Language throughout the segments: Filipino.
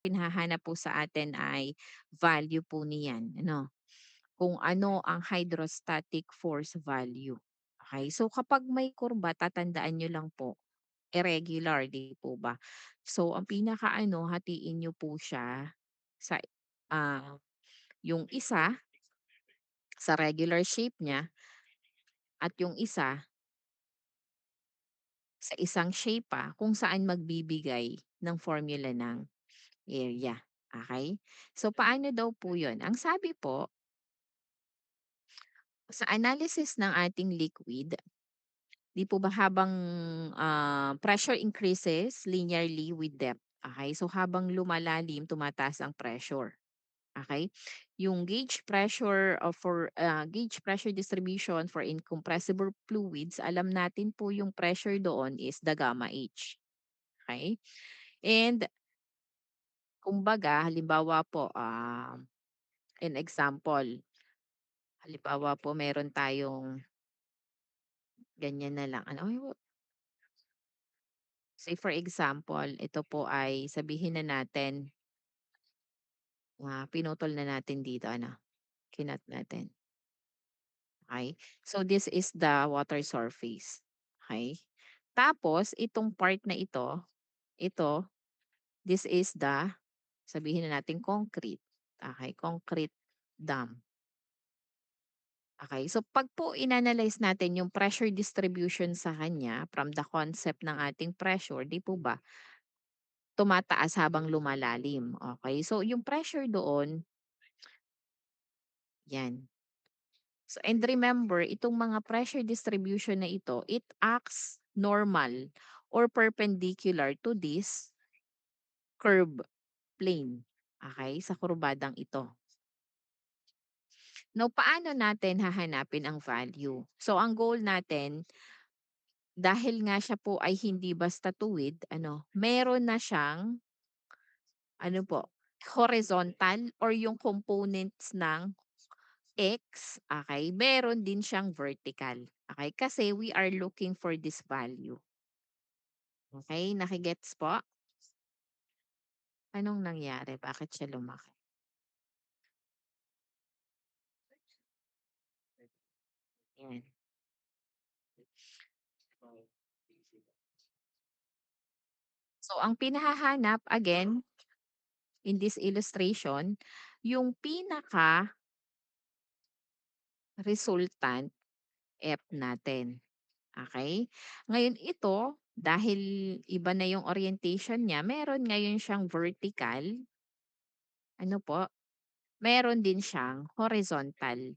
Hinahanap po sa atin ay value po niyan, ano, kung ano ang hydrostatic force value. Okay, so kapag may kurba tatandaan niyo lang po, irregular, 'di po ba? So ang pinakaano, hatiin niyo po siya sa, ah, yung isa sa regular shape niya at yung isa sa isang shape pa kung saan magbibigay ng formula ng area. Okay, so paano daw po 'yun? Ang sabi po sa analysis ng ating liquid, 'di po ba habang, pressure increases linearly with depth, okay? So habang lumalalim tumataas ang pressure, okay? Yung gauge pressure distribution for incompressible fluids, alam natin po yung pressure doon is the gamma H, okay? And kumbaga halimbawa po, an example, halimbawa po meron tayong ganyan na lang ano, say for example, ito po ay sabihin na natin, pinutol na natin dito ano, kinat natin, okey. So this is the water surface, okey. Tapos itong part na ito, this is the sabihin na natin concrete, okey, concrete dam, okey. So 'pag po inanalyze natin yung pressure distribution sa kanya from the concept ng ating pressure, 'di po ba, tumataas habang lumalalim, okey. So yung pressure doon, 'yan. So and remember itong mga pressure distribution na ito, it acts normal or perpendicular to this curve plane, okey, sa kurbadang ito. Now paano natin hahanapin ang value? So ang goal natin, dahil nga siya po ay hindi basta tuwid ano, meron na siyang ano po, horizontal or yung components ng X, okay, meron din siyang vertical. Okay, kasi we are looking for this value. Okay, nakigets po? Anong nangyari? Bakit siya lumaki? Yan. So, ang pinahahanap again, in this illustration, yung pinaka resultant F natin. Okay. Ngayon ito, dahil iba na yung orientation niya, meron ngayon siyang vertical, ano po, meron din siyang horizontal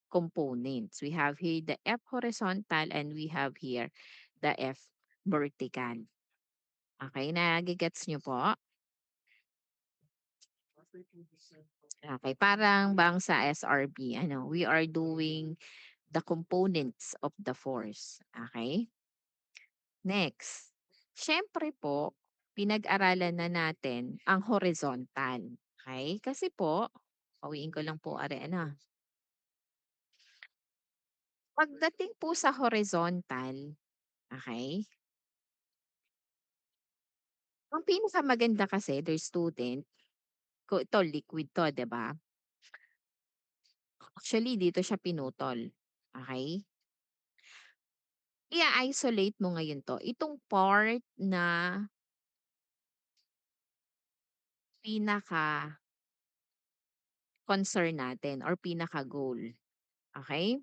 components. We have here the F horizontal and we have here the F vertical. Okay, nage-gets niyo po? Okay, parang bang sa SRB ano, we are doing the components of the force. Okay. Next, siyempre po, pinag-aralan na natin ang horizontal. Okay? Kasi po, pawiin ko lang po are ano. Pagdating po sa horizontal, okay? Ang pinakamaganda kasi, dear student, kung ito liquid 'to, 'di ba? Actually dito siya pinutol, okay? Ia-isolate mo ngayon 'to, itong part na pinaka-concern natin or pinaka-goal, okay?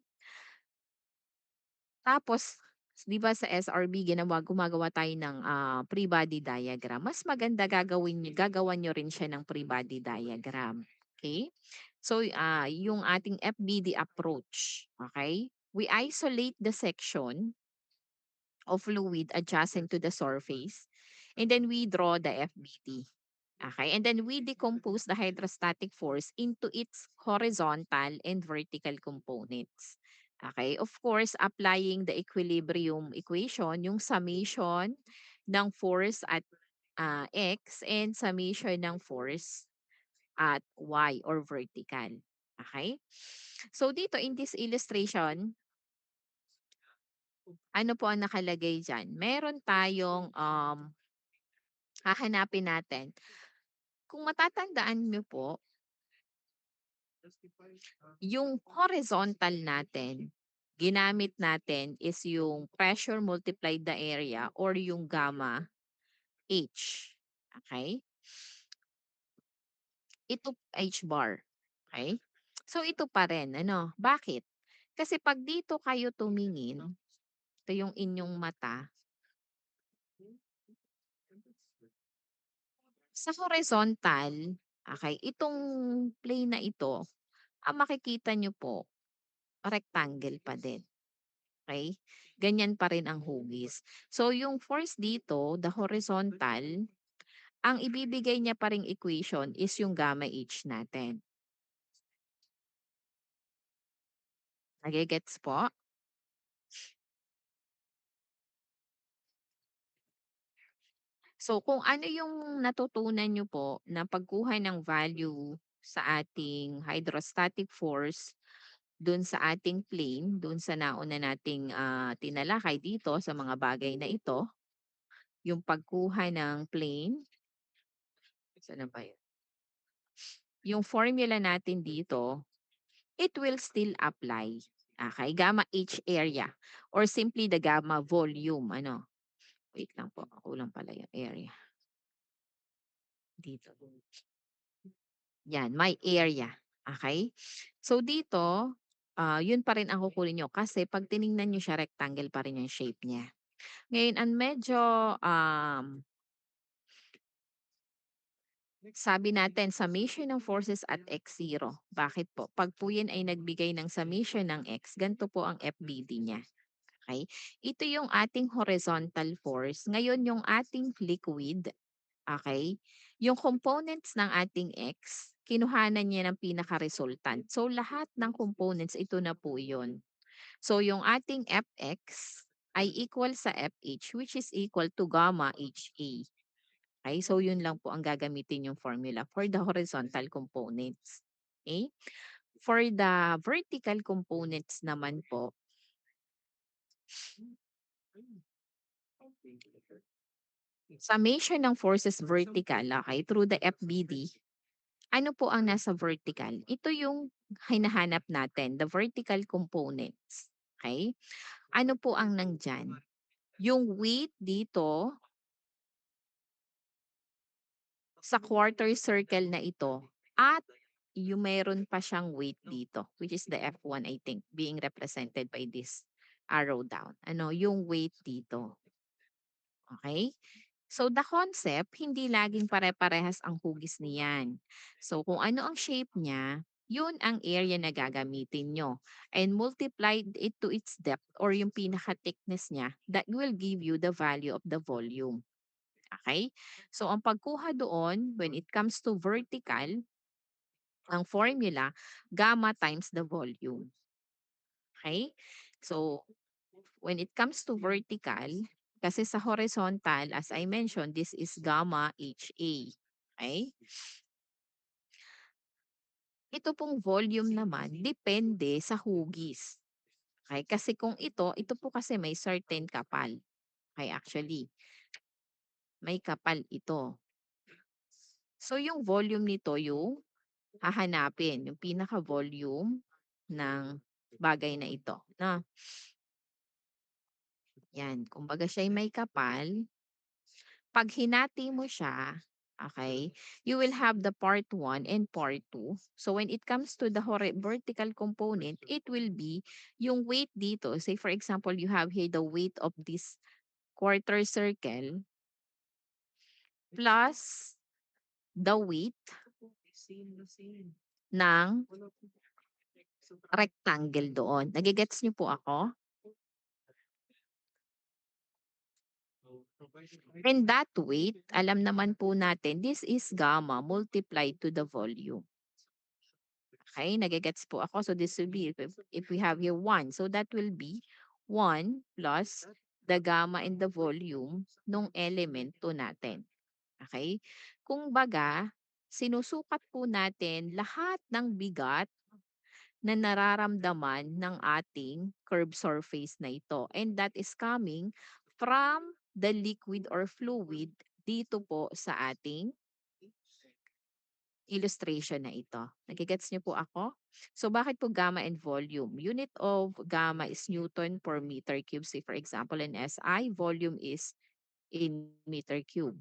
Tapos 'di ba sa SRB gumagawa tayo ng, free body diagram, mas maganda gagawan niyo rin siya ng free body diagram, okay? So, yung ating FBD approach, okay? We isolate the section of fluid adjacent to the surface, and then we draw the FBT. Okay, and then we decompose the hydrostatic force into its horizontal and vertical components. Okay, of course, applying the equilibrium equation, yung summation ng force at X and summation ng force at Y or vertical. Okay? So dito in this illustration, ano po ang nakalagay dyan? Meron tayong hahanapin natin Kung matatandaan niyo po, yung horizontal natin, ginamit natin is yung pressure multiplied the area or yung gamma H. Okay? Ito H bar. Okay? So ito pa rin, ano, bakit? Kasi 'pag dito kayo tumingin, ito yung inyong mata, sa horizontal, okay, itong plane na ito, ang makikita nyo po, rectangle pa din. Okay? Ganyan pa rin ang hugis. So yung force dito, the horizontal, ang ibibigay niya pa ring equation is yung gamma H natin. Nage-gets po? So kung ano yung natutunan nyo po na pagkuha ng value sa ating hydrostatic force dun sa ating plane, dun sa nauna nating tinalakay dito sa mga bagay na ito, yung pagkuha ng plane, saan na ba yun? Yung formula natin dito, it will still apply. Okay, gamma H area or simply the gamma volume. Ano? Wait lang po, kulang pala yung area dito. Yan, my area. Okay? So dito, yun pa rin ang kukunin nyo kasi pag tiningnan nyo siya, rectangle pa rin yung shape niya. Ngayon, ang medyo sabi natin, summation ng forces at x0. Bakit po? Pag po yan ay nagbigay ng summation ng x, ganito po ang FBD niya. Okay? Ito yung ating horizontal force. Ngayon, yung ating liquid, okay? Yung components ng ating x, kinuhanan niya ng pinaka-resultant. So, lahat ng components, ito na po yun. So, yung ating Fx ay equal sa Fh, which is equal to gamma HA. Okay? So, yun lang po ang gagamitin yung formula for the horizontal components. Okay? For the vertical components naman po, summation ng forces vertical, okay, through the FBD, ano po ang nasa vertical? Ito yung hinahanap natin, the vertical components. Okay? Ano po ang nandyan? Yung weight dito sa quarter circle na ito at yung meron pa siyang weight dito, which is the F1, I think, being represented by this arrow down. Ano, yung weight dito. Okay? So the concept, hindi laging pare-parehas ang hugis niyan. So kung ano ang shape niya, yun ang area na gagamitin nyo. And multiply it to its depth or yung pinaka-thickness niya, that will give you the value of the volume. Okay? So ang pagkuha doon, when it comes to vertical, ang formula, gamma times the volume. Okay? So when it comes to vertical, kasi sa horizontal, as I mentioned, this is gamma HA. Okay? Ito pong volume naman, depende sa hugis. Okay? Kasi kung ito po kasi may certain kapal. Okay, actually, may kapal ito. So yung volume nito yung hahanapin, yung pinaka-volume ng bagay na ito. Na, yan, kumbaga siya may kapal. Pag hinati mo siya, okay, you will have the part 1 and part 2. So when it comes to the vertical component, it will be yung weight dito. Say for example, you have here the weight of this quarter circle plus the weight ng rectangle doon. Nagigets niyo po ako? And that weight, alam naman po natin, this is gamma multiplied to the volume. Okay, nagigets po ako. So this will be, if we have here 1, so that will be 1 plus the gamma and the volume nung element 2 natin. Okay? Kung baga, sinusukat po natin lahat ng bigat na nararamdaman ng ating curved surface na ito. And that is coming from the liquid or fluid dito po sa ating illustration na ito. Nagigets niyo po ako? So bakit po gamma and volume? Unit of gamma is Newton per meter cube. Say for example, in SI, volume is in meter cube.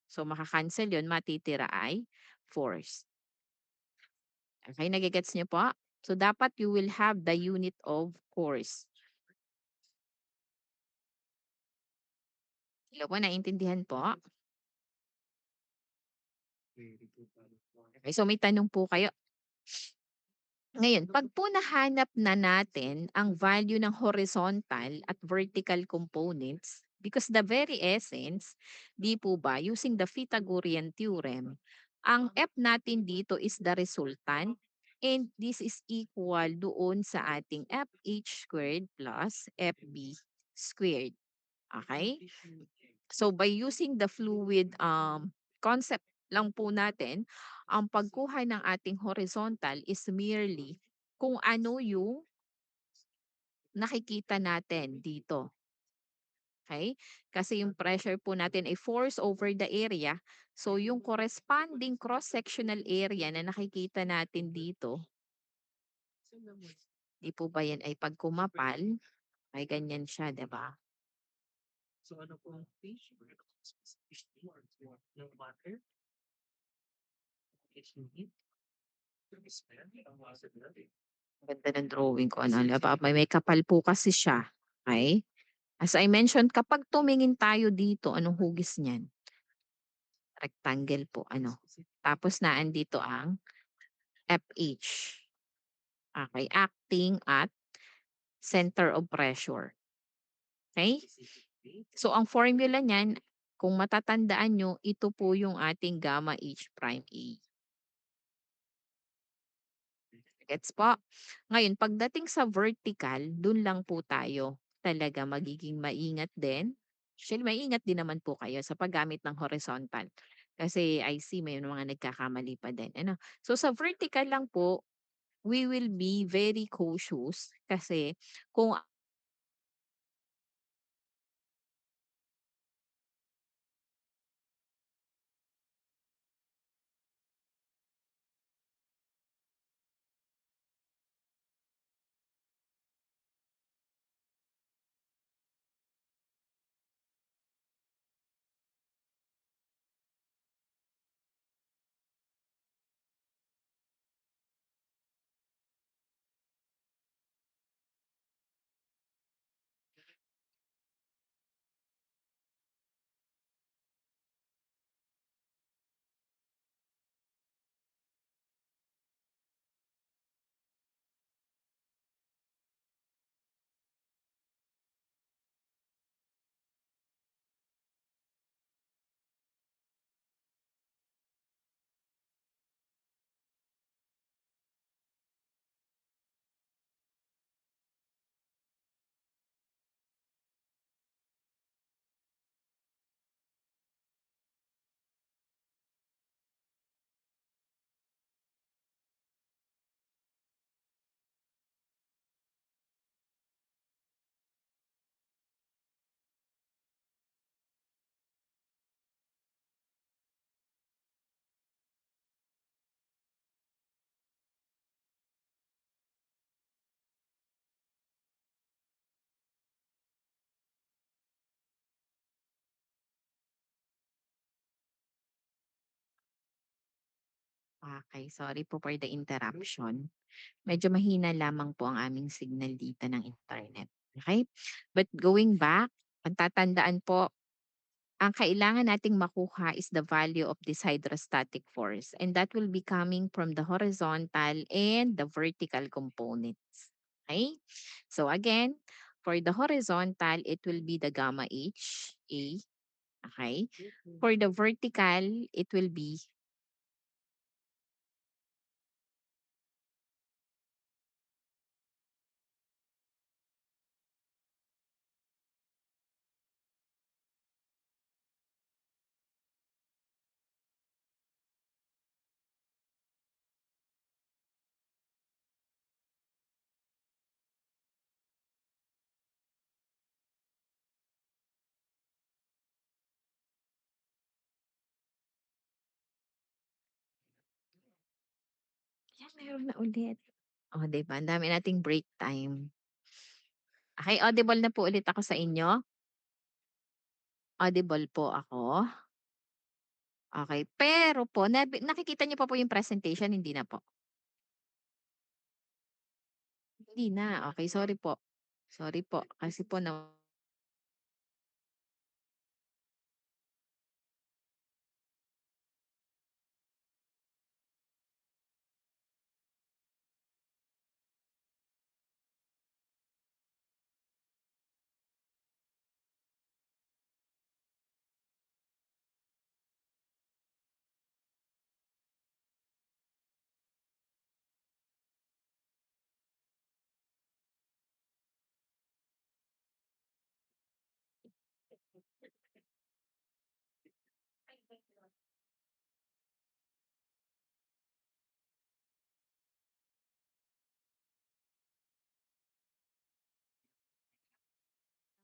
So makakancel yun, matitira ay force. Okay, nagigets niyo po? So dapat you will have the unit of force. Hello po, naiintindihan po? Okay, so may tanong po kayo. Ngayon, 'pag po nahanap na natin ang value ng horizontal at vertical components, because the very essence, 'di po ba, using the Pythagorean theorem, ang F natin dito is the resultant and this is equal doon sa ating FH squared plus FB squared. Okay? So by using the fluid concept lang po natin, ang pagkuha ng ating horizontal is merely kung ano yung nakikita natin dito. Okay? Kasi yung pressure po natin ay force over the area. So yung corresponding cross-sectional area na nakikita natin dito, di po ba yan ay pag kumapal, ay ganyan siya, di ba? Ganda ng drawing ko. Ano, may kapal po kasi siya. Okay? As I mentioned, kapag tumingin tayo dito, anong hugis niyan? Rectangle po, ano. Tapos naandito ang FH. Okay, acting at center of pressure. Okay? So ang formula niyan, kung matatandaan nyo, ito po yung ating gamma H prime A. Gets po? Ngayon, pagdating sa vertical, dun lang po tayo talaga magiging maingat din. Actually, maingat din naman po kayo sa paggamit ng horizontal. Kasi I see may mga nagkakamali pa din. Ano? So sa vertical lang po, we will be very cautious kasi kung okay, sorry po for the interruption. Medyo mahina lamang po ang aming signal dito ng internet. Okay? But going back, ang tatandaan po, ang kailangan nating makuha is the value of this hydrostatic force and that will be coming from the horizontal and the vertical components. Okay? So again, for the horizontal, it will be the gamma H, A. Okay? For the vertical, it will be Ayan, meron na ulit. Oh, 'di ba ang dami nating break time. Okey, audible na po ulit ako sa inyo? Audible po ako? Okey, pero po nakikita niyo pa po yung presentation, hindi na po? Hindi na, okey sorry po. Sorry po kasi po na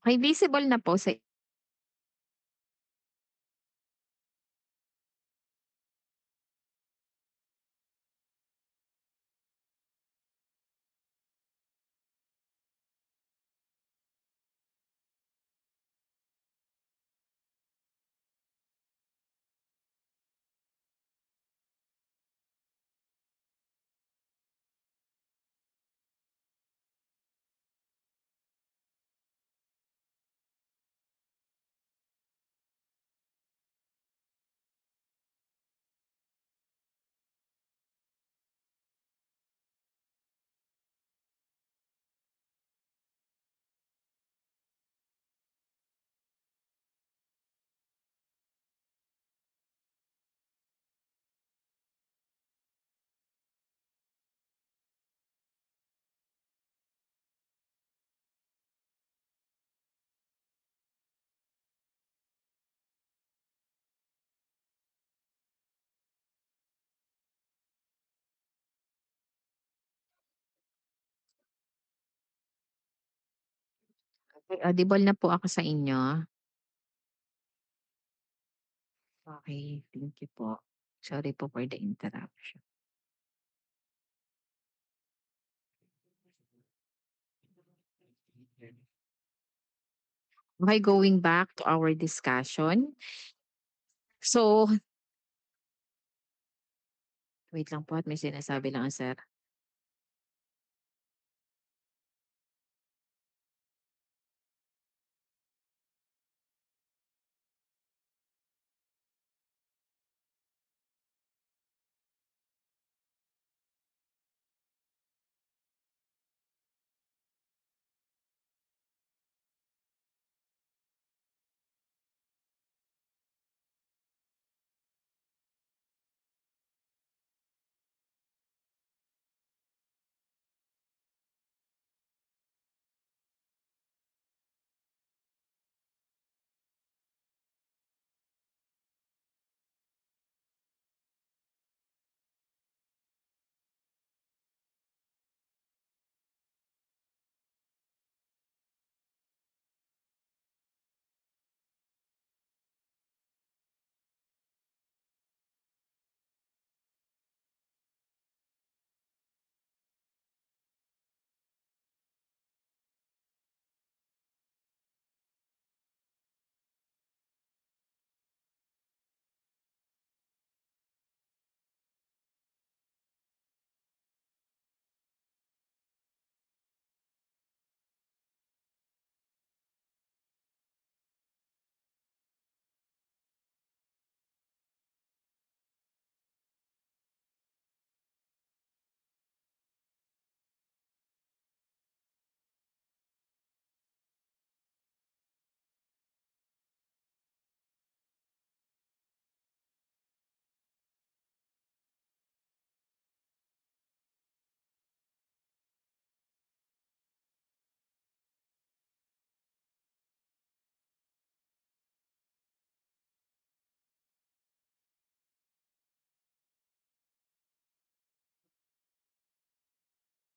okey visible na po sa audible na po ako sa inyo? Okey, thank you po. Sorry po for the interruption. Okay, going back to our discussion. So wait lang po at may sinasabi lang ang sir.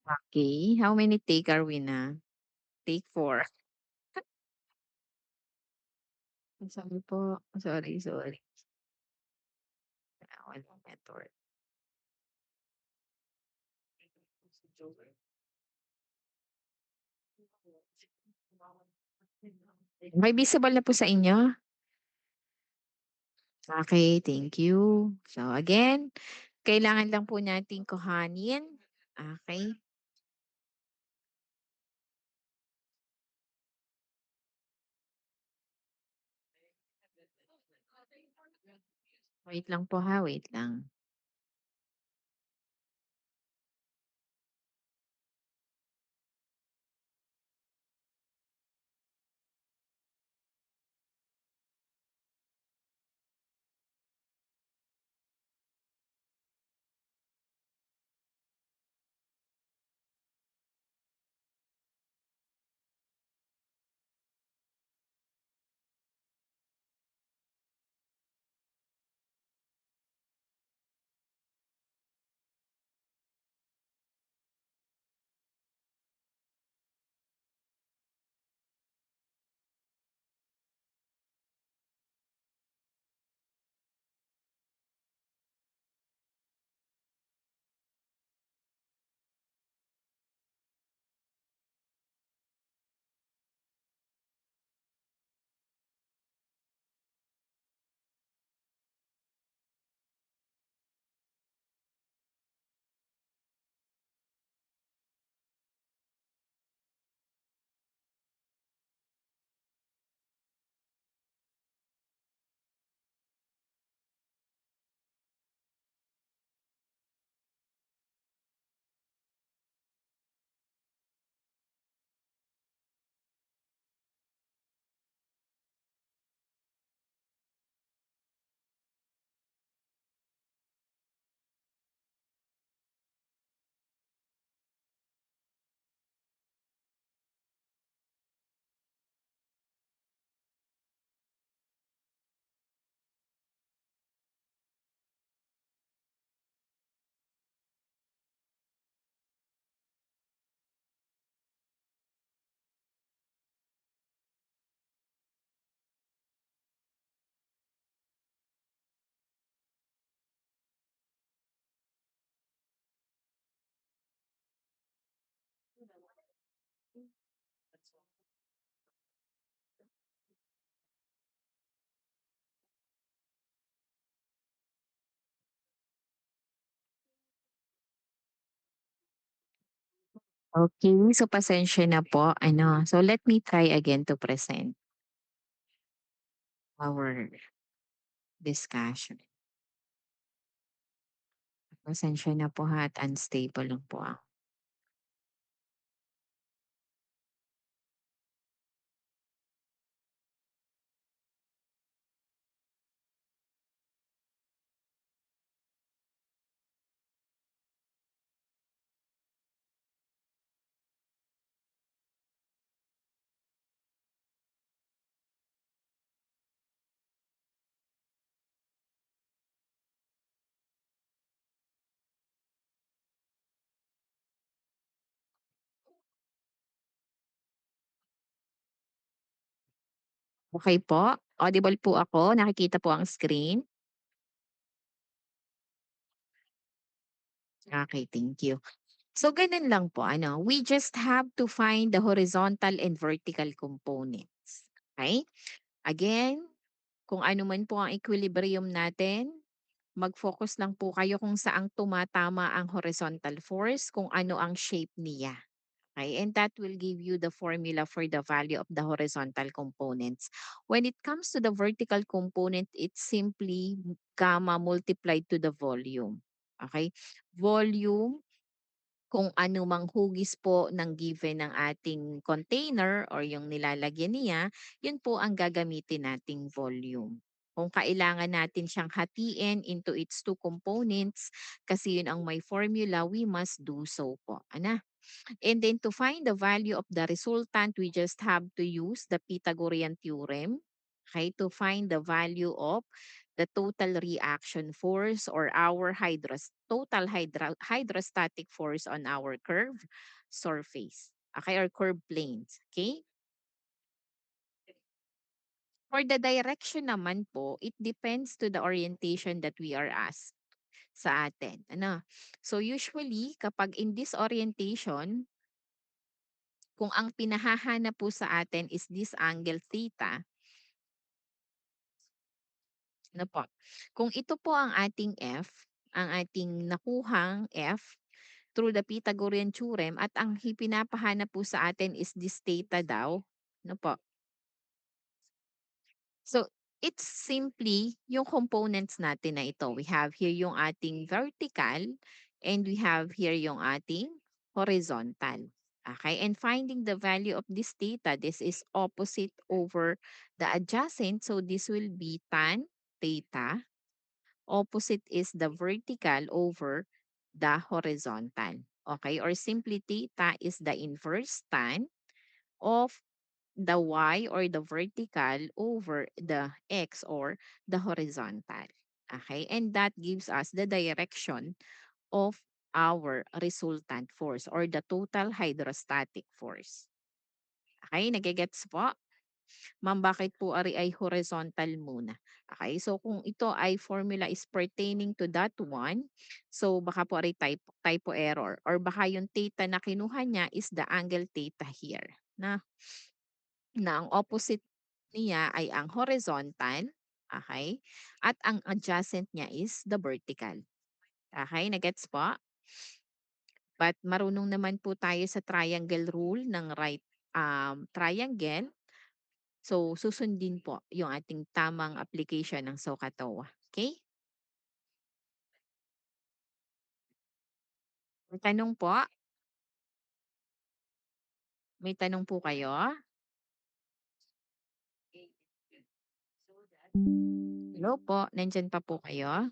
Okay, how many take are we na? Take 4. Sorry po, sorry. Walang network. May visible na po sa inyo? Okay, thank you. So again, kailangan lang po nating kuhanin. Okay. Wait lang po ha, wait lang. Okay, so pasensya na po. Ano, so let me try again to present our discussion. Pasensya na po ha at unstable lang po ako. Okay po? Audible po ako? Nakikita po ang screen? Okay, thank you. So ganun lang po ano, we just have to find the horizontal and vertical components. Okay? Again, kung ano man po ang equilibrium natin, mag-focus lang po kayo kung saang tumatama ang horizontal force, kung ano ang shape niya. Okay? And that will give you the formula for the value of the horizontal components. When it comes to the vertical component, it's simply gamma multiplied to the volume. Okay? Volume, kung ano mang hugis po ng given ng ating container or yung nilalagyan niya, yun po ang gagamitin nating volume. Kung kailangan natin siyang hatiin into its two components, kasi yun ang may formula, we must do so po. Ana? And then to find the value of the resultant, we just have to use the Pythagorean theorem, okay, to find the value of the total reaction force or our hydrostatic force on our curved surface. Okay, or curved planes. Okay? For the direction naman po, it depends to the orientation that we are asked. sa atin, ano. So usually kapag in this orientation, kung ang pinahahanap po sa atin is this angle theta, ano po, kung ito po ang ating F, ang ating nakuhang F through the Pythagorean theorem at ang pinapahanap po sa atin is this theta daw, ano po. So, it's simply yung components natin na ito. We have here yung ating vertical and we have here yung ating horizontal. Okay, and finding the value of this theta, this is opposite over the adjacent. So, this will be tan theta. Opposite is the vertical over the horizontal. Okay, or simply theta is the inverse tan of the y or the vertical over the x or the horizontal. Okay, and that gives us the direction of our resultant force or the total hydrostatic force. Okay, nagigets po? Ma'am, bakit po ari ay horizontal muna? Okay, so kung ito ay formula is pertaining to that one, so baka po ari typo error or baka yung theta na kinuha niya is the angle theta here. Na ang opposite niya ay ang horizontal, okay? At ang adjacent niya is the vertical. Okay, nagets po? But marunong naman po tayo sa triangle rule ng right triangle. So, susundin po yung ating tamang application ng SOHCAHTOA. Okay? May tanong po? May tanong po kayo? Hello po, nandyan pa po kayo?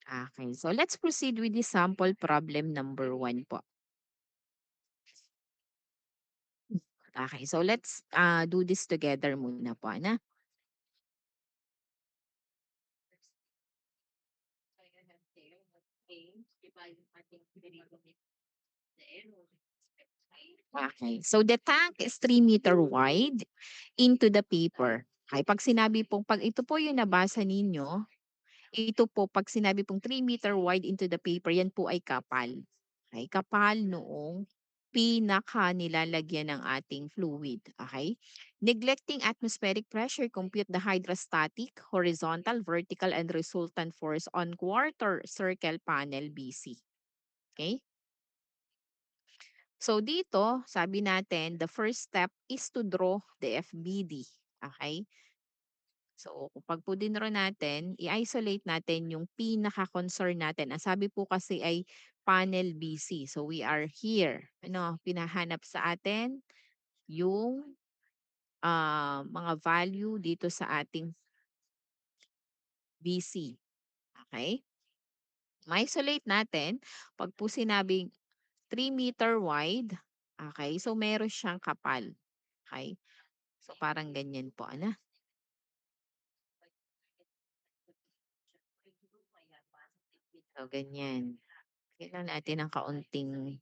Okay, so let's proceed with the sample problem number 1 po. Okay, so let's do this together muna po, ano? Okay, so the tank is 3 meter wide into the paper. Okay, pag ito po yung nabasa ninyo, ito po pag sinabi pong 3 meter wide into the paper, yan po ay kapal. Okay, kapal noong pinaka nilalagyan ng ating fluid. Okay? Neglecting atmospheric pressure, compute the hydrostatic, horizontal, vertical, and resultant force on quarter circle panel BC. Okay? So dito, sabi natin, the first step is to draw the FBD. Okay? So, kapag po dinraw natin, i-isolate natin yung pinaka-concern natin. Ang sabi po kasi ay panel BC. So, we are here. Ano, pinahanap sa atin yung mga value dito sa ating BC. Okay? Ma-isolate natin, pag po sinabing 3 meter wide, okay, so meron siyang kapal. Okay? So, parang ganyan po. Ano? So, ganyan. Kailan natin ng kaunting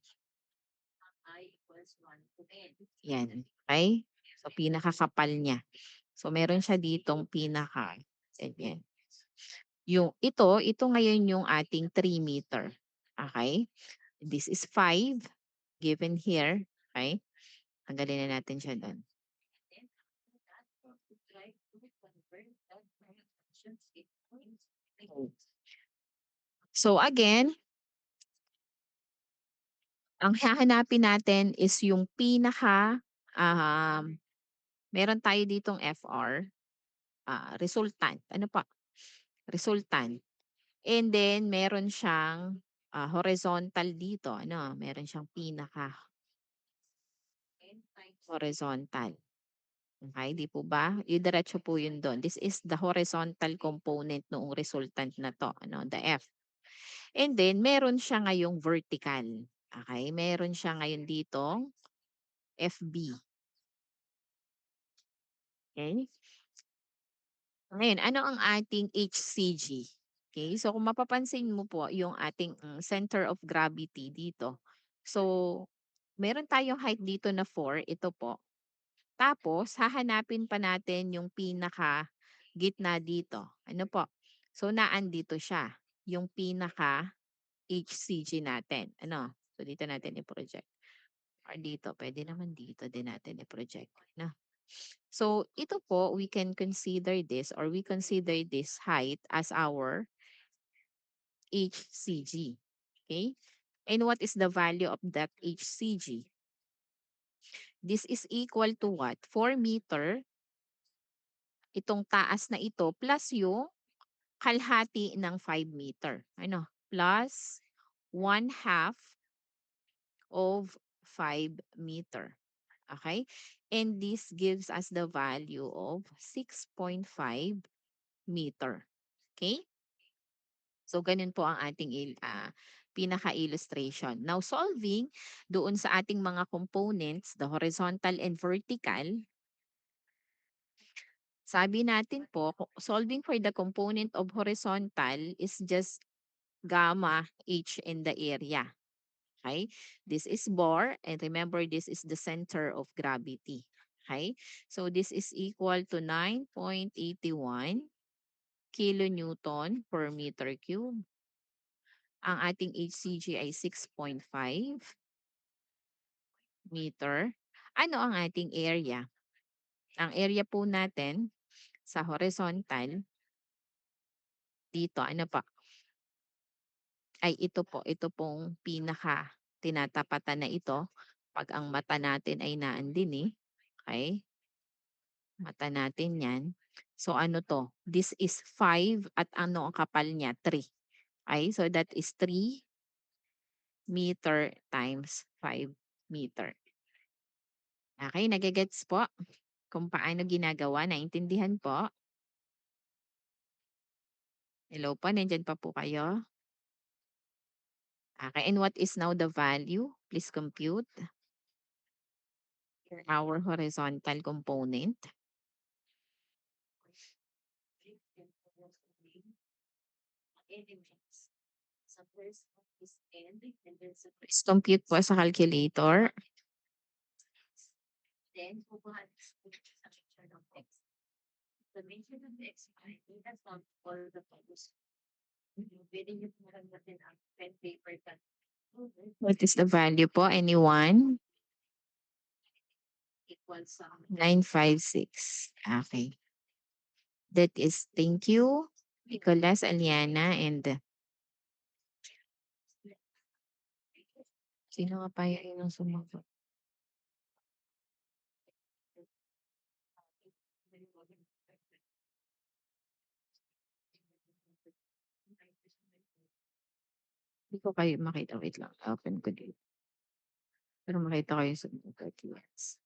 yan. Okay? So, pinakakapal niya. So, meron siya ditong ganyan. Ito ngayon yung ating 3 meter. Okay? This is 5 given here. Okay? Tanggalin na natin siya doon. So, again, ang hahanapin natin is yung meron tayo ditong FR, resultant. Ano pa? Resultant. And then meron siyang horizontal dito, ano, meron siyang horizontal. Okay, di po ba? Diretso po yun doon. This is the horizontal component noong resultant na to, ano, the F. And then meron siya ngayong vertical. Okay, meron siya ngayon dito FB. Okay? Ngayon, ano ang ating HCG? Okay, so kung mapapansin mo po yung ating center of gravity dito. So, meron tayong height dito na 4, ito po. Tapos, hahanapin pa natin yung pinaka gitna dito. Ano po? So, naandito siya. yung pinaka-HCG natin. Ano? So, dito natin i-project. Or dito, pwede naman dito din natin i-project. No? So, ito po, we can consider this or we consider this height as our HCG. Okay? And what is the value of that HCG? This is equal to what? 4 meter, itong taas na ito, plus yung kalhati ng 5 meter. Ano? Plus 1/2 of 5 meter. Okay? And this gives us the value of 6.5 meter. Okay? So, ganun po ang ating pinaka-illustration. Now, solving doon sa ating mga components, the horizontal and vertical, sabi natin po, solving for the component of horizontal is just gamma h in the area. Okay? This is bar, and remember, this is the center of gravity. Okay? So, this is equal to 9.81 kilonewton per meter cube. Ang ating HCG ay 6.5 meter. Ano ang ating area? Ang area po natin sa horizontal, dito, ano pa? Ay ito pong pinaka tinatapatan na ito. Pag ang mata natin ay naandin eh. Okay? Mata natin yan. So ano to? This is 5 at ano ang kapal niya? 3. Okay? So that is 3 meter times 5 meter. Okay, nagigets po kung paano ginagawa. Naintindihan po? Hello po, nandyan pa po kayo? Okay, and what is now the value? Please compute our horizontal component. Please compute po sa calculator. What is the value po? Anyone? 956. Okay. That is, thank you, Nicolas, Aliana, and sino nga pa yung sumagot? Hindi ko kayo makita. Wait lang. Open ko dito. Pero makita ko yung sumagot. Yes.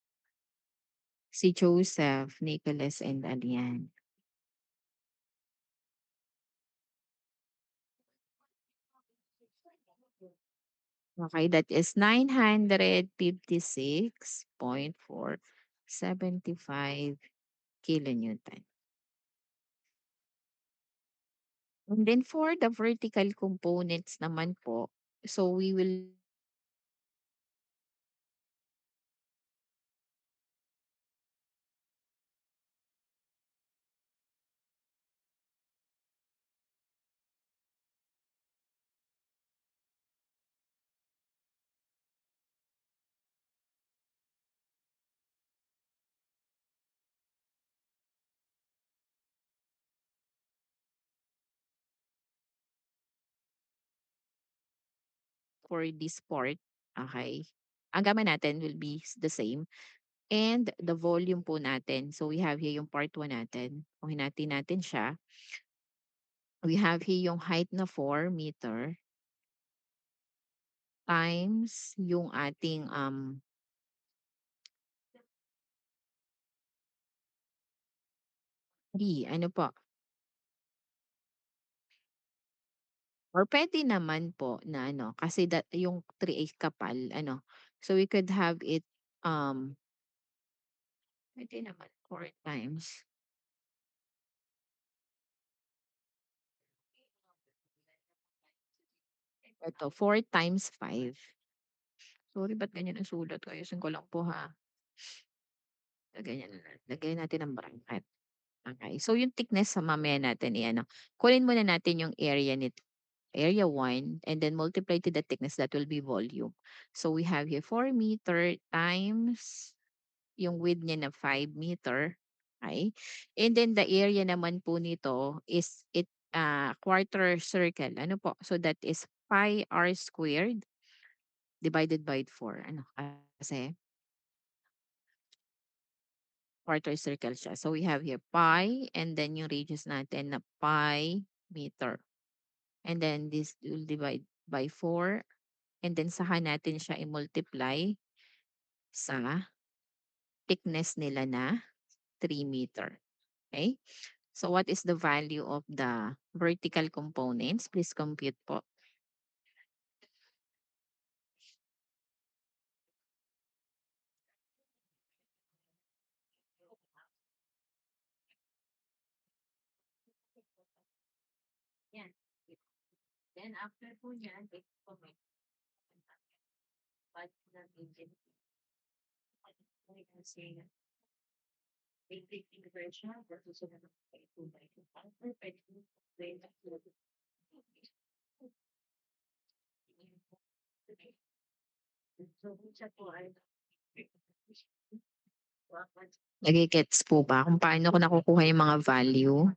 Si Joseph, Nicholas, and Alian. Okay, that is 956.475 kilonewton. And then for the vertical components naman po, so we will for this part, okay, ang gamit natin will be the same. And the volume po natin. So we have here yung part 1 natin. Kung hinati natin siya, we have here yung height na 4 meter times yung ating 3. Ano po? Or pwede naman po na ano, kasi that, yung 3 ay kapal, ano. So we could have it, pwede naman 4 times. Ito, 4 times 5. Sorry, ba't ganyan ang sulat ko? Ayusin ko lang po ha. Ganyan na lang. Lagyan natin ng bracket. Okay. So yung thickness sa mamaya natin, ano, kunin muna natin yung area nito. area 1, and then multiply to the thickness, that will be volume. So we have here 4 meter times yung width niya na 5 meter. Okay? And then the area naman po nito is quarter circle. Ano po? So that is pi r squared divided by 4. Ano kasi? Quarter circle siya. So we have here pi and then yung radius natin na pi meter. And then this will divide by 4 and then saka natin siya i-multiply sa thickness nila na 3 meter. Okay? So what is the value of the vertical components? Please compute po. Yan. Then after po niyan, take po may part ng agency. Kasi basic integration versus sa mga 2 by 2. Perfect. Then, so, siya po ay nagigets po ba kung paano ko nakukuha yung mga value?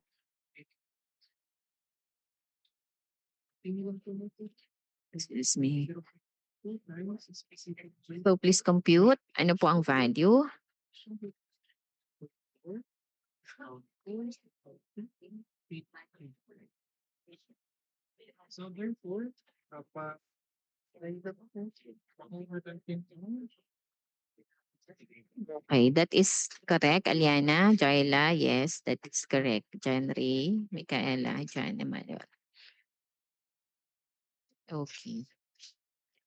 Excuse me. So please compute. Ano po ang value? So therefore, kapag Okay, that is correct, Aliana, Jaila. Yes, that is correct. John Ray, Micaela, John Emmanuel. Okay.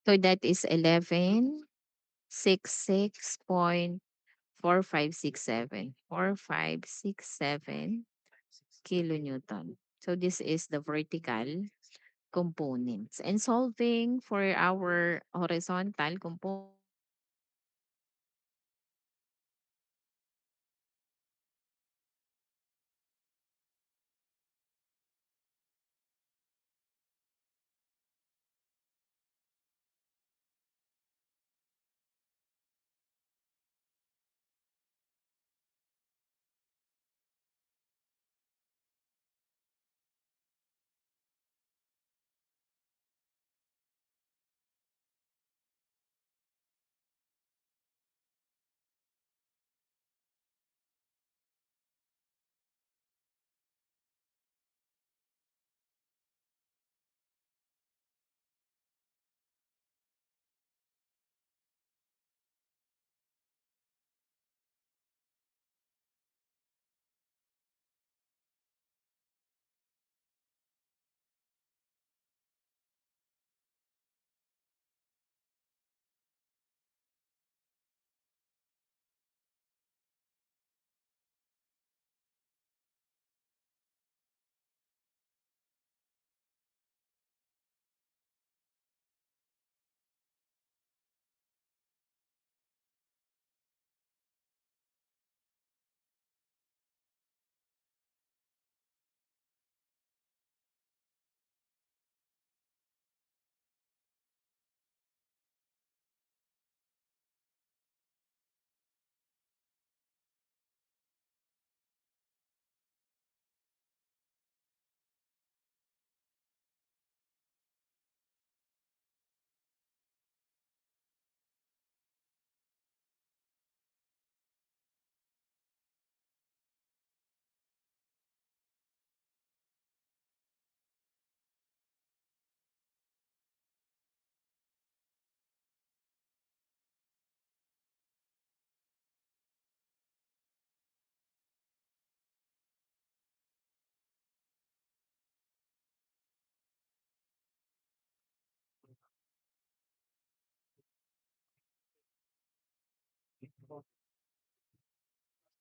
So that is 1166.4567. 4567 kilonewton. So this is the vertical components. And solving for our horizontal component,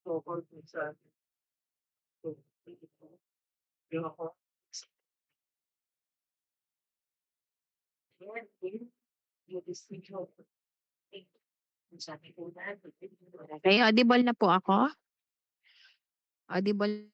so for sa yung ako, yung distinction sabi ko na, okay, audible na po ako? Audible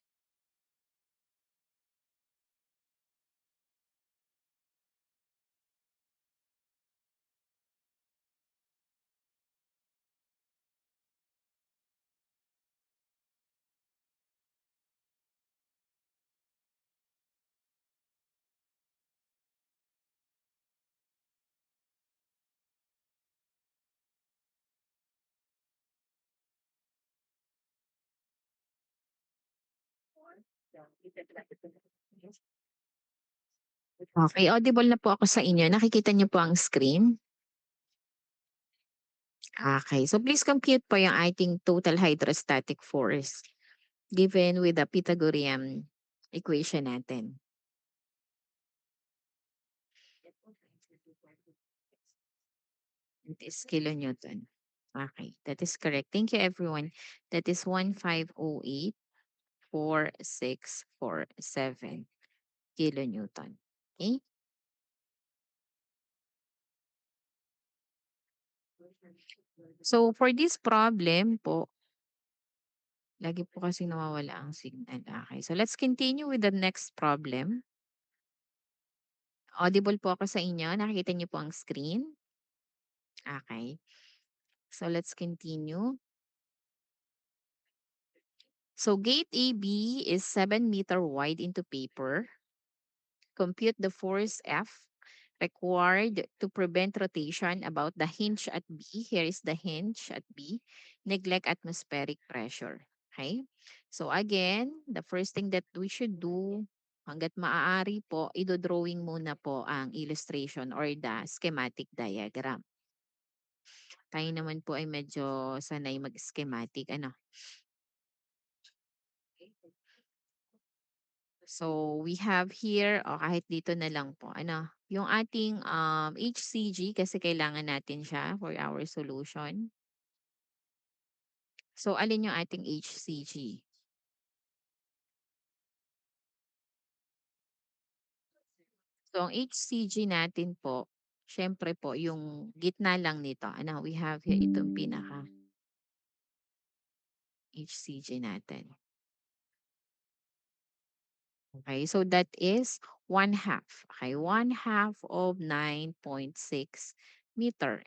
Okay, audible na po ako sa inyo. Nakikita niyo po ang screen? Okay, so please compute po yung ating total hydrostatic force given with the Pythagorean equation natin. It is kilonewton. Okay, that is correct. Thank you, everyone. That is 1508.4647 kilonewton. Okay? So for this problem po, lagi po kasi nawawala ang signal. Okay, so let's continue with the next problem. Audible po ako sa inyo. Nakikita niyo po ang screen. Okay. So let's continue. So gate AB is 7 meter wide into paper. Compute the force F required to prevent rotation about the hinge at B. Here is the hinge at B. Neglect atmospheric pressure. Okay? So again, the first thing that we should do, hanggat maaari po, idodrawing muna po ang illustration or the schematic diagram. Tayo naman po ay medyo sanay mag-schematic. Ano? So, we have here, o kahit dito na lang po, ano, yung ating HCG kasi kailangan natin siya for our solution. So, alin yung ating HCG? So, ang HCG natin po, syempre po, yung gitna lang nito. Ano, we have here itong pinaka HCG natin. Okay, so that is 1/2. Okay, 1/2 of 9.6 meter.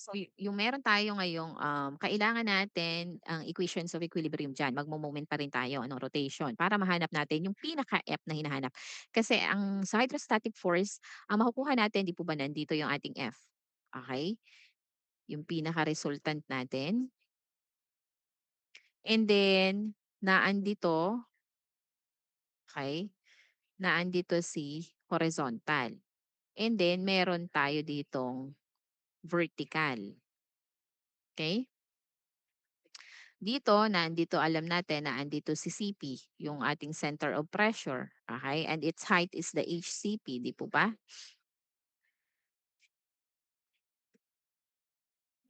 So, yung meron tayo ngayong, kailangan natin ang equations of equilibrium diyan, magmo-moment pa rin tayo ano, rotation para mahanap natin yung pinaka-F na hinahanap. Kasi ang sa hydrostatic force, ang makukuha natin 'di po ba nandito yung ating F, okay? Yung pinaka-resultant natin. And then naandito, okay, naandito si horizontal. And then meron tayo ditong vertical, okay? Dito, nandito alam natin na andito si CP, yung ating center of pressure. Okay? And its height is the HCP, di po ba?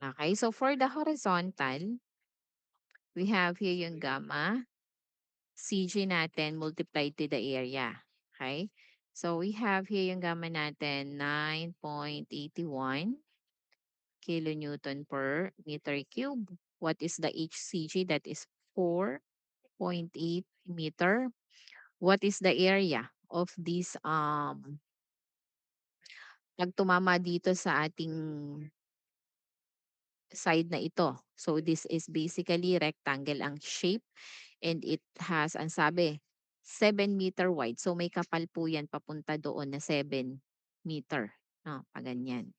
Okay, so for the horizontal, we have here yung gamma, CG natin multiplied to the area. Okay? So we have here yung gamma natin, 9.81 kilonewton per meter cube. What is the HCG? That is 4.8 meter. What is the area of this pag tumama dito sa ating side na ito? So this is basically rectangle ang shape and it has ang sabi 7 meter wide. So may kapal po yan papunta doon na 7 meter. No, pa ganyan.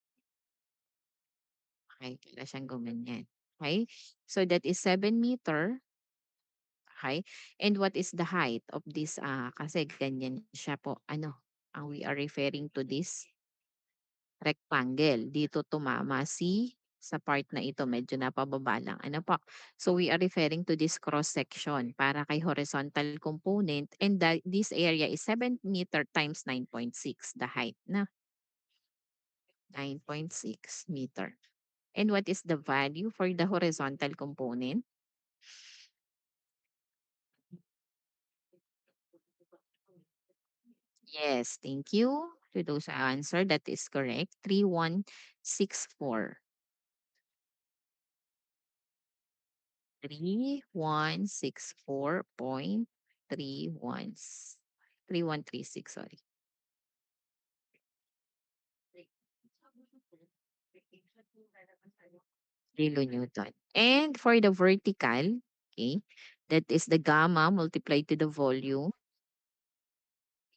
Okay, kaya siyang gumanyan. Okay? So that is 7 meter. Okay? And what is the height of this kasi ganyan siya po ano, we are referring to this rectangle. Dito tumama si sa part na ito medyo napababa lang. Ano po? So we are referring to this cross section para kay horizontal component and this area is 7 meter times 9.6 the height na 9.6 meter. And what is the value for the horizontal component? Yes, thank you to those who answer. That is correct. 3164. 3164.6. 3136, sorry. Kilonewton. And for the vertical, okay, that is the gamma multiplied to the volume.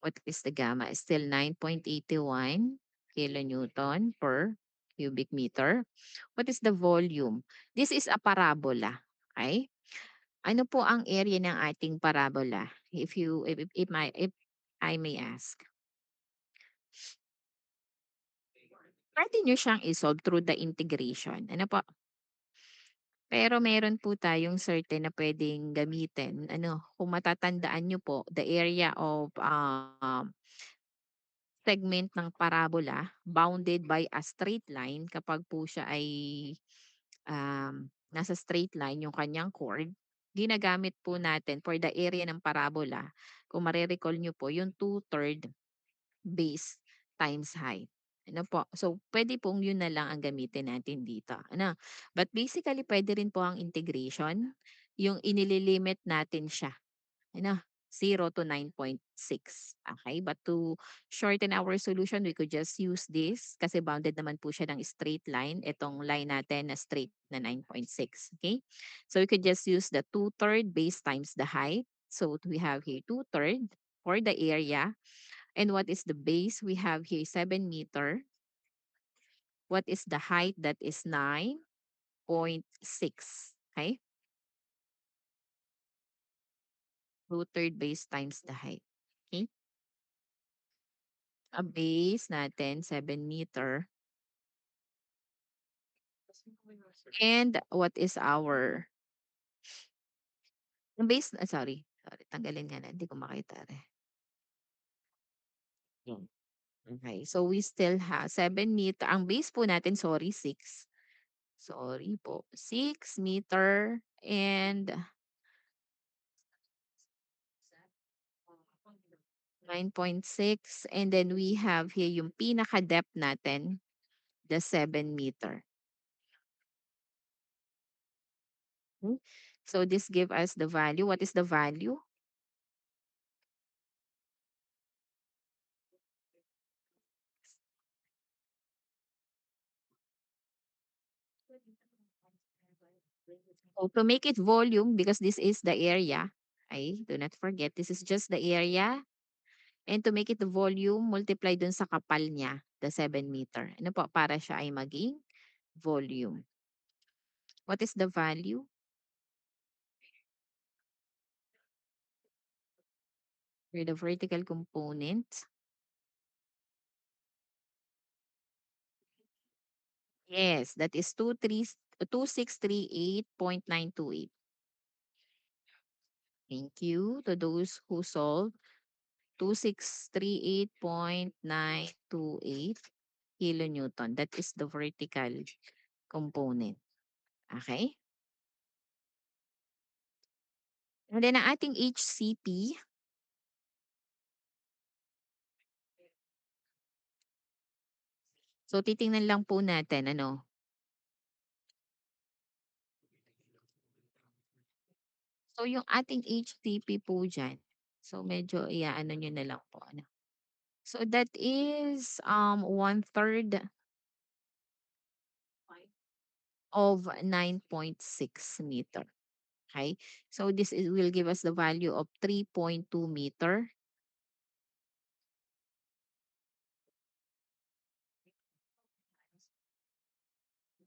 What is the gamma? Still 9.81 kilonewton per cubic meter. What is the volume? This is a parabola. Okay? Ano po ang area ng ating parabola? If I may ask. Pwede nyo siyang isolve through the integration. Ano po? Pero meron po tayong certain na puwedeng gamitin. Ano, kung matatandaan niyo po, the area of, segment ng parabola bounded by a straight line kapag po siya ay, nasa straight line yung kanyang chord, ginagamit po natin for the area ng parabola, kung mare-recall niyo po yung 2/3 base times height. Ano po? So, puwede pong yun na lang ang gamitin natin dito, ano. But basically puwede rin po ang integration, yung inililimit natin siya, ano, 0 to 9.6. Okay? But to shorten our solution, we could just use this kasi bounded naman po siya ng straight line, itong line natin na straight na 9.6, okay? So, we could just use the 2/3 base times the height. So, we have here 2/3 for the area. And what is the base? We have here 7 meter. What is the height? That is 9.6. Okay? 2/3 base times the height. Okay? A base natin, 7 meter. And what is our yung base, sorry, tanggalin nga na, hindi ko makita eh. Yan. Okay, so we still have 7 meter. Ang base po natin, sorry, 6. Sorry po, 6 meter and 9.6, and then we have here yung pinaka-depth natin, the 7 meter. Hmm. So this give us the value. What is the value? So to make it volume, because this is the area, do not forget, this is just the area. And to make it the volume, multiply dun sa kapal niya, the 7 meter. Ano po, para siya ay maging volume. What is the value? For the vertical component. Yes, that is 2638.928. Thank you to those who solved 2638.928 kilonewton. That is the vertical component. Okay? And then ang ating HCP, so titingnan lang po natin ano. So yung ating HCP po diyan, so medyo i-aano niyo na lang po ano. So that is 1/3 of 9.6 meter. Okay? So this is will give us the value of 3.2 meter.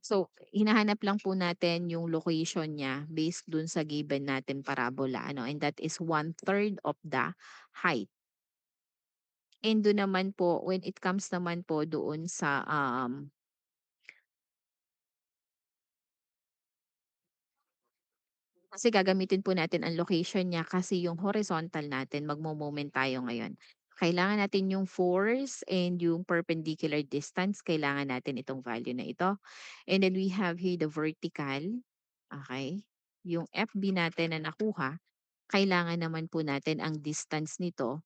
So, hinahanap lang po natin yung location niya based dun sa given natin parabola, ano, and that is 1/3 of the height. And dun naman po, when it comes naman po doon sa, kasi gagamitin po natin ang location niya kasi yung horizontal natin, magmo-moment tayo ngayon. Kailangan natin yung force and yung perpendicular distance, kailangan natin itong value na ito. And then we have here the vertical, okay? Yung FB natin na nakuha, kailangan naman po natin ang distance nito,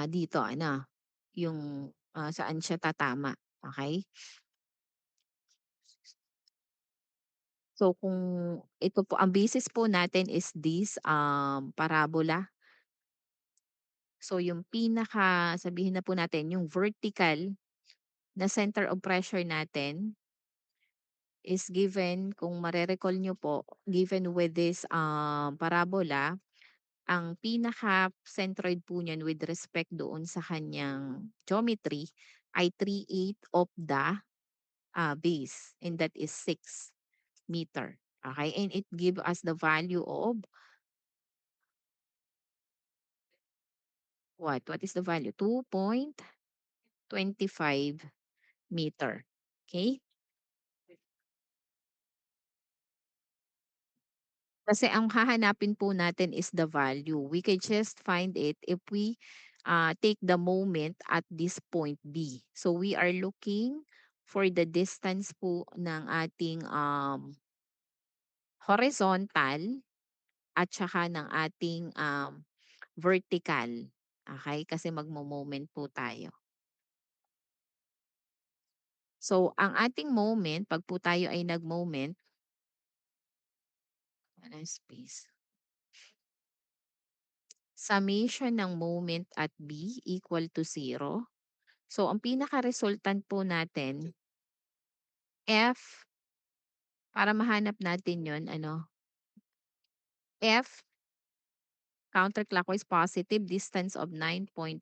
dito ano, yung, saan siya tatama, okay? So kung ito po ang basis po natin is this, parabola. So yung pinaka sabihin na po natin yung vertical na center of pressure natin is given kung mare-recall niyo po, given with this, parabola, ang pinaka-centroid po niyan with respect doon sa kanyang geometry ay 3/8 of the, base, and that is 6 meter. Okay, and it give us the value of what? What is the value? 2.25 meter. Okay? Kasi ang hahanapin po natin is the value. We can just find it if we take the moment at this point B. So we are looking for the distance po ng ating horizontal at saka ng ating vertical. Okay? Kasi magmo-moment po tayo. So ang ating moment, pag po tayo ay nag-moment, ano space? Summation ng moment at B equal to 0. So, ang pinaka-resultant po natin, F, para mahanap natin yon ano, F, counterclockwise positive, distance of 9.6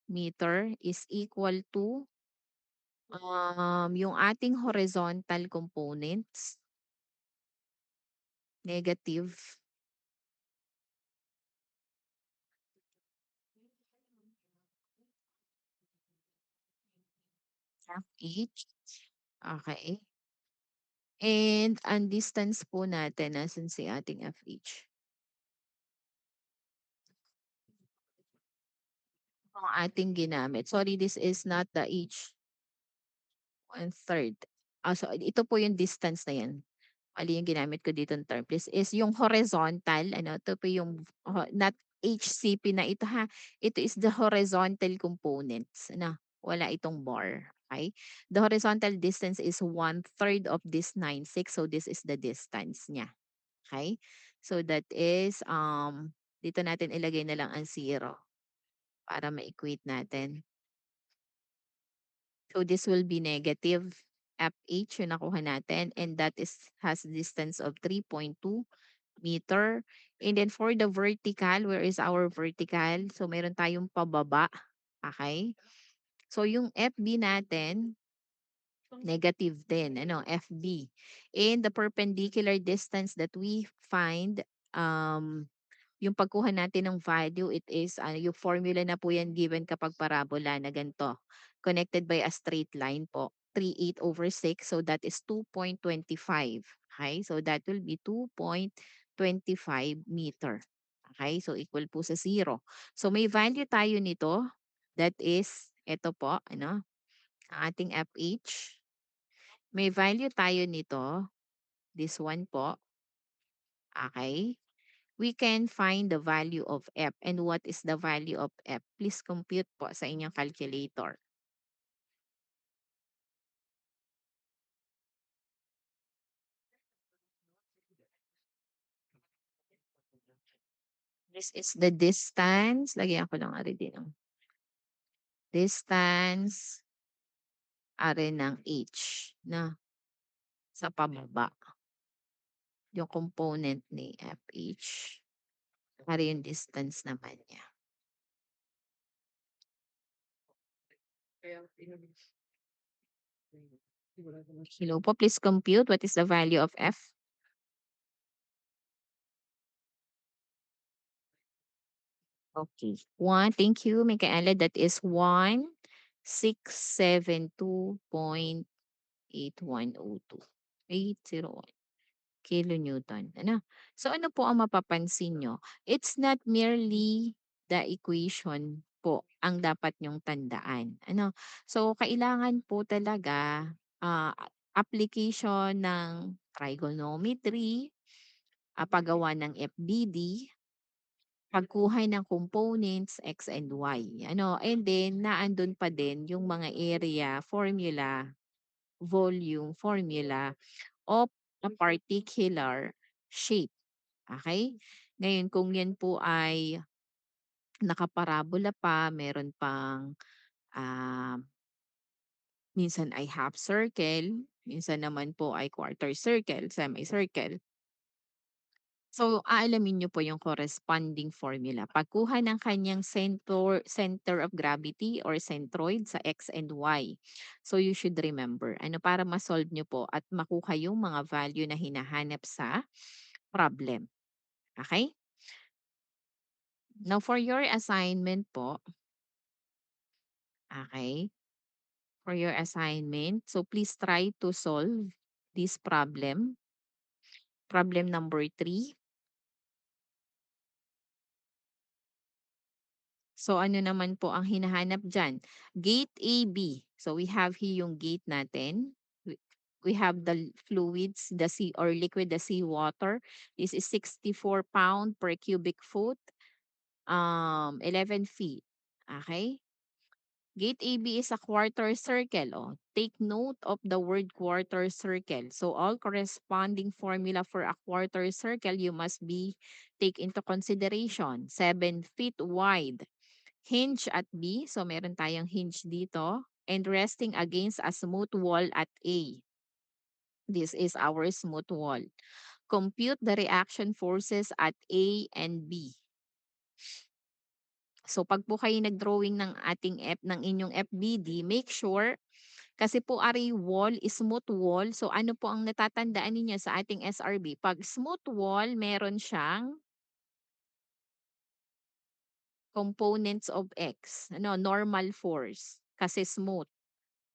meter is equal to yung ating horizontal components, negative FH. Okay. And ang distance po natin, nasan si ating FH? Ang ating ginamit. Sorry, this is not the H. 1/3. So ito po yung distance na yan. Mali yung ginamit ko ditong term. This is yung horizontal, ano, ito po yung not HCP na ito ha. Ito is the horizontal components na wala itong bar. Okay? The horizontal distance is 1/3 of this 9/6. So this is the distance niya. Okay? So that is, dito natin ilagay na lang ang 0 para ma-equate natin. So this will be negative FH yung nakuha natin, and that is has distance of 3.2 meter. And then for the vertical, where is our vertical? So meron tayong pababa. Okay? So yung FB natin, negative din, ano, FB. And the perpendicular distance that we find, yung pagkuha natin ng value, it is, yung formula na po yan given kapag parabola na ganito. Connected by a straight line po. 3/8/6. So that is 2.25. Okay? So that will be 2.25 meter. Okay? So equal po sa 0. So may value tayo nito. That is, ito po, ano, ang ating FH. May value tayo nito. This one po. Okay? We can find the value of F. And what is the value of F? Please compute po sa inyong calculator. This is the distance. Lagyan ko lang ari din ang distance ari ng H na sa pababa. Yung component ni FH. Ari yung distance naman niya. Kaya pinag- wala naman siya. Hello po, please compute what is the value of F. Okay. Thank you, May Kaala. That is 1672.8102. 801 kilonewton. Ano? So ano po ang mapapansin nyo? It's not merely the equation po ang dapat nyong tandaan. Ano? So kailangan po talaga application ng trigonometry, paggawa ng FDD, pagkuha ng components X and Y. Ano? And then naandun pa din yung mga area formula, volume formula, a particular shape. Okay? Ngayon kung yan po ay nakaparabola pa, meron pang ah, minsan ay half circle, minsan naman po ay quarter circle, semicircle. So, aalamin niyo po yung corresponding formula. Pagkuha ng kanyang center of gravity or centroid sa x and y. So, you should remember. Ano para ma-solve niyo po at makuha yung mga value na hinahanap sa problem. Okay? Now, for your assignment po, okay, for your assignment, so please try to solve this problem. Problem number 3. So ano naman po ang hinahanap diyan? Gate AB. So we have here yung gate natin. We have the fluids, the sea or liquid, the seawater. This is 64 pound per cubic foot, 11 feet. Okay? Gate AB is a quarter circle. Oh. Take note of the word quarter circle. So all corresponding formula for a quarter circle you must be take into consideration. 7 feet wide. Hinge at B. So meron tayong hinge dito. And resting against a smooth wall at A. This is our smooth wall. Compute the reaction forces at A and B. So pag po kayo nag-drawing ng ating ng inyong FBD, make sure kasi po ari wall, smooth wall. So ano po ang natatandaan ninyo sa ating SRB? Pag smooth wall, meron siyang components of X. Ano, normal force kasi smooth.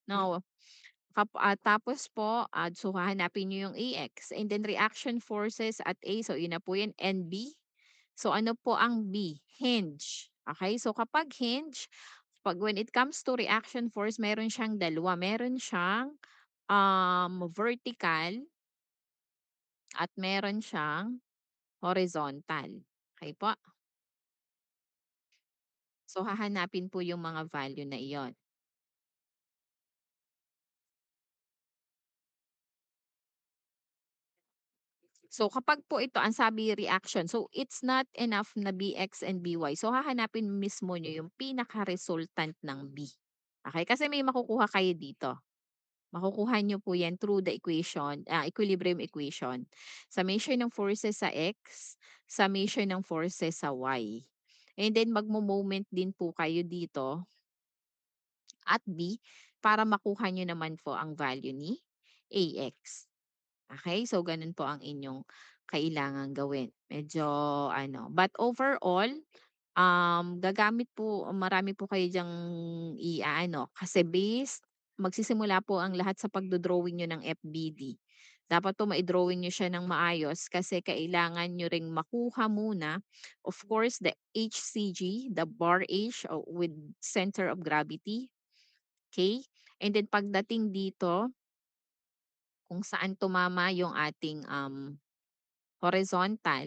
No, tapos po, so hahanapin niyo yung AX and then reaction forces at A. So yun na po yan, NB. So ano po ang B? Hinge. Okay? So kapag hinge, pag when it comes to reaction force, meron siyang dalawa. Meron siyang vertical at meron siyang horizontal. Okay po? So hahanapin po yung mga value na iyon. So kapag po ito ang sabi reaction, so it's not enough na Bx and By. So hahanapin mismo nyo yung pinaka-resultant ng B. Okay? Kasi may makukuha kayo dito. Makukuha nyo po yan through the equation, equilibrium equation. Summation ng forces sa X, summation ng forces sa Y. And then magmo-moment din po kayo dito at B para makuha nyo naman po ang value ni AX. Okay, so ganun po ang inyong kailangang gawin. Medyo ano, but overall, gagamit po marami po kayo diyang i-aano, kasi magsisimula po ang lahat sa pagdo-drawing niyo ng FBD. Dapat po mai-drawing niyo siya ng maayos kasi kailangan niyo ring makuha muna, of course, the HCG, the bar H with center of gravity, okay? And then pagdating dito, kung saan tumama yung ating horizontal.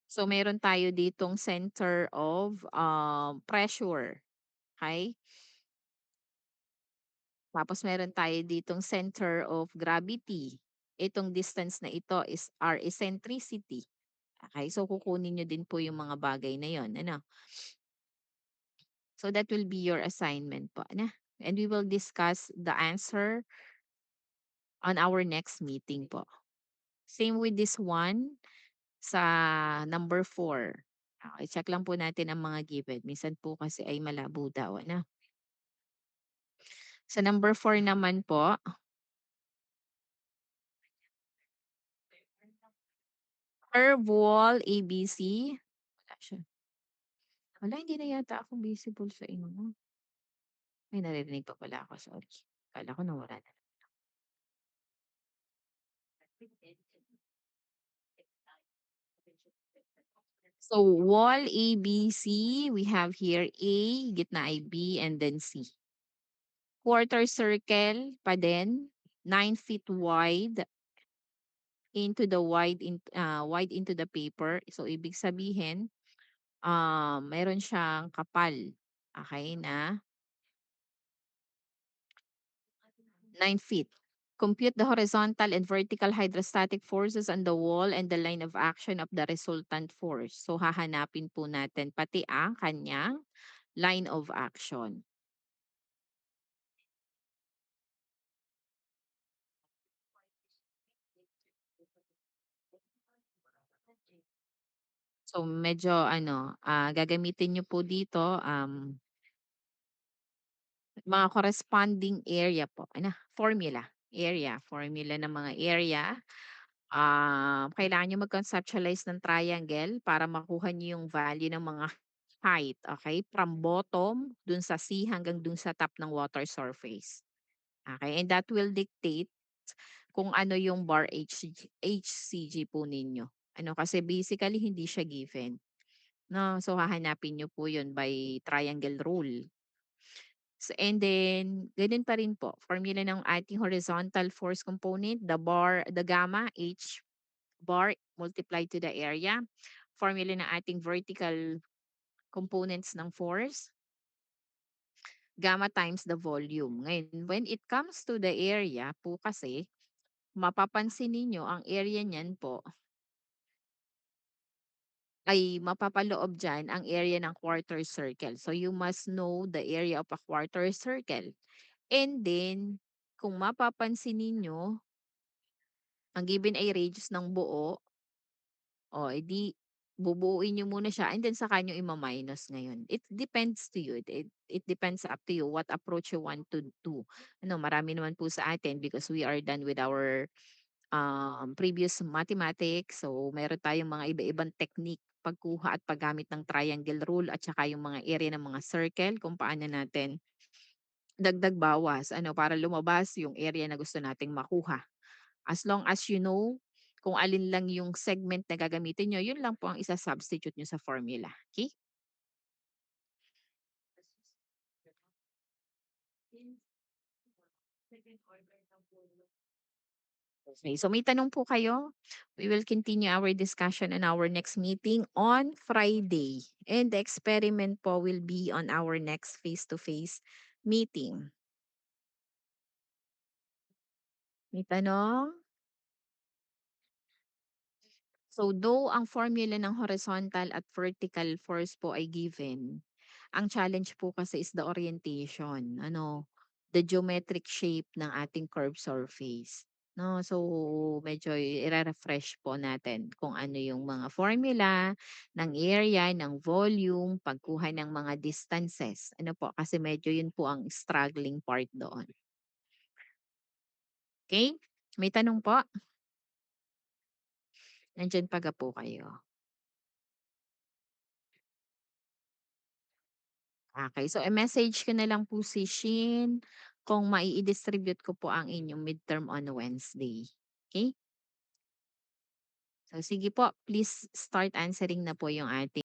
So meron tayo ditong center of pressure. Okay? Tapos meron tayo ditong center of gravity. Itong distance na ito is our eccentricity. Okay? So kukunin nyo din po yung mga bagay na yon. Ano? So that will be your assignment po. Ano? And we will discuss the answer on our next meeting po. Same with this one. Sa number 4, i-check lang po natin ang mga given. Minsan po kasi ay malabo daw, ano. Sa number 4 naman po, curve wall ABC. Wala siya. Wala, hindi na yata ako visible sa inyo. May naririnig pa pala ako, sorry. Akala ko nawala na. So, wall ABC, we have here A, gitna ay B, and then C. Quarter circle pa din, 9 feet wide, into the wide into the paper. So ibig sabihin, meron siyang kapal. Okay na 9 feet. Compute the horizontal and vertical hydrostatic forces on the wall and the line of action of the resultant force. So hahanapin po natin pati ang kanyang line of action. So medyo ano, gagamitin niyo po dito, mga corresponding area po, formula, formula ng mga area. Kailangan niyo mag-conceptualize ng triangle para makuha niyo yung value ng mga height, okay? From bottom dun sa sea hanggang dun sa top ng water surface. Okay? And that will dictate kung ano yung bar HCG po ninyo. Ano, kasi basically hindi siya given. No, so hahanapin niyo po 'yun by triangle rule. So, and then gano'n pa rin po, formula ng ating horizontal force component, the gamma H bar multiplied to the area. Formula ng ating vertical components ng force, gamma times the volume. Ngayon, when it comes to the area po kasi, mapapansin ninyo ang area niyan po ay mapapaloob diyan ang area ng quarter circle. So you must know the area of a quarter circle. And then, kung mapapansin ninyo, ang given ay radius ng buo, o edi bubuuin niyo muna siya and then saka niyo ima-minus ngayon. It depends to you. It depends up to you what approach you want to do. Ano, marami naman po sa atin because we are done with our previous mathematics. So, meron tayong mga iba-ibang technique pagkuha at paggamit ng triangle rule at saka yung mga area ng mga circle kung paano natin dagdag bawas ano para lumabas yung area na gusto nating makuha. As long as you know kung alin lang yung segment na gagamitin nyo, yun lang po ang isa-substitute nyo sa formula. Okay? Okay, so may tanong po kayo? We will continue our discussion in our next meeting on Friday. And the experiment po will be on our next face-to-face meeting. May tanong? So though ang formula ng horizontal at vertical force po ay given, ang challenge po kasi is the orientation, the geometric shape ng ating curved surface. No, so medyo i-refresh po natin kung ano yung mga formula ng area, ng volume, pagkuha ng mga distances. Ano po, kasi medyo yun po ang struggling part doon. Okay? May tanong po? Nandiyan paga po kayo. Okay, so i-message ko na lang po si Shin kung mai-distribute ko po ang inyong midterm on Wednesday. Okay? So sige po, please start answering na po yung ating